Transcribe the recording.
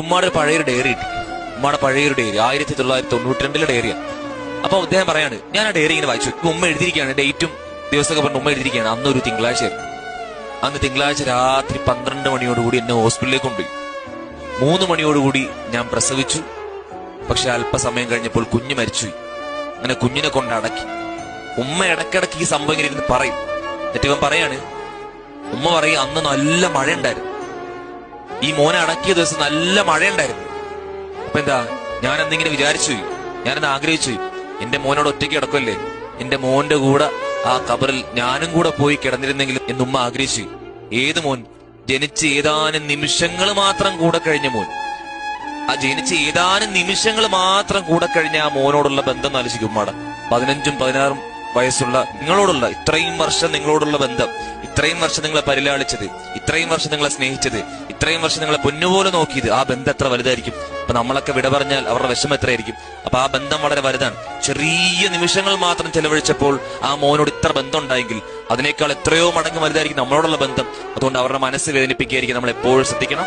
ഉമ്മയുടെ പഴയൊരു ഡയറി കിട്ടി. ഉമ്മയുടെ പഴയൊരു ഡയറി 1992 ഡയറിയാണ്. അപ്പൊ അദ്ദേഹം പറയാണ്, ഞാൻ ആ ഡയറി ഇങ്ങനെ വായിച്ചു. ഉമ്മ എഴുതിയിരിക്കുകയാണ്, ഡേറ്റും ദിവസമൊക്കെ പറഞ്ഞ് ഉമ്മ എഴുതിയിരിക്കുകയാണ്. അന്നൊരു തിങ്കളാഴ്ചയായിരുന്നു. അന്ന് തിങ്കളാഴ്ച രാത്രി 12 മണിയോടുകൂടി എന്നെ ഹോസ്പിറ്റലിലേക്ക് കൊണ്ടുപോയി. 3 മണിയോടുകൂടി ഞാൻ പ്രസവിച്ചു. പക്ഷെ അല്പസമയം കഴിഞ്ഞപ്പോൾ കുഞ്ഞ് മരിച്ചുപോയി. അങ്ങനെ കുഞ്ഞിനെ കൊണ്ട് അടക്കി. ഉമ്മ ഇടയ്ക്കിടയ്ക്ക് ഈ സംഭവം ഇങ്ങനെ ഇരുന്ന് പറയും. എന്നിട്ട് ഇവൻ പറയാണ്, ഉമ്മ പറയും, അന്ന് നല്ല മഴ ഉണ്ടായിരുന്നു, ഈ മോനെ അടക്കിയ ദിവസം നല്ല മഴ ഉണ്ടായിരുന്നു. അപ്പൊ എന്താ, ഞാൻ എന്തിങ്ങനെ വിചാരിച്ചു, ഞാനെന്ന് ആഗ്രഹിച്ചു, എന്റെ മോനോട് ഒറ്റയ്ക്ക് കിടക്കുമല്ലേ, എന്റെ മോന്റെ കൂടെ ആ ഖബറിൽ ഞാനും കൂടെ പോയി കിടന്നിരുന്നെങ്കിലും എന്നുമ്മ ആഗ്രഹിച്ചു. ഏത് മോൻ? ജനിച്ച് ഏതാനും നിമിഷങ്ങൾ മാത്രം കൂടെ കഴിഞ്ഞ മോൻ. ആ ജനിച്ച് ഏതാനും നിമിഷങ്ങൾ മാത്രം കൂടെ കഴിഞ്ഞ ആ മോനോടുള്ള ബന്ധം ആലോചിക്കും ഉമ്മയുടെ. 15ഉം 16ഉം വയസ്സുള്ള നിങ്ങളോടുള്ള ഇത്രയും വർഷം നിങ്ങളോടുള്ള ബന്ധം, ഇത്രയും വർഷം നിങ്ങളെ പരിലാളിച്ചത്, ഇത്രയും വർഷം നിങ്ങളെ സ്നേഹിച്ചത്, ഇത്രയും വർഷം നിങ്ങളെ പൊന്നുപോലെ നോക്കിയത്, ആ ബന്ധം എത്ര വലുതായിരിക്കും. അപ്പൊ നമ്മളൊക്കെ വിട പറഞ്ഞാൽ അവരുടെ വിഷമം എത്രയായിരിക്കും. അപ്പൊ ആ ബന്ധം വളരെ വലുതാണ്. ചെറിയ നിമിഷങ്ങൾ മാത്രം ചെലവഴിച്ചപ്പോൾ ആ മോനോട് ഇത്ര ബന്ധം ഉണ്ടായെങ്കിൽ അതിനേക്കാൾ എത്രയോ മടങ്ങ് വലുതായിരിക്കും നമ്മളോടുള്ള ബന്ധം. അതുകൊണ്ട് അവരുടെ മനസ്സ് വേദനിപ്പിക്കുകയായിരിക്കും. നമ്മൾ എപ്പോഴും ശ്രദ്ധിക്കണം.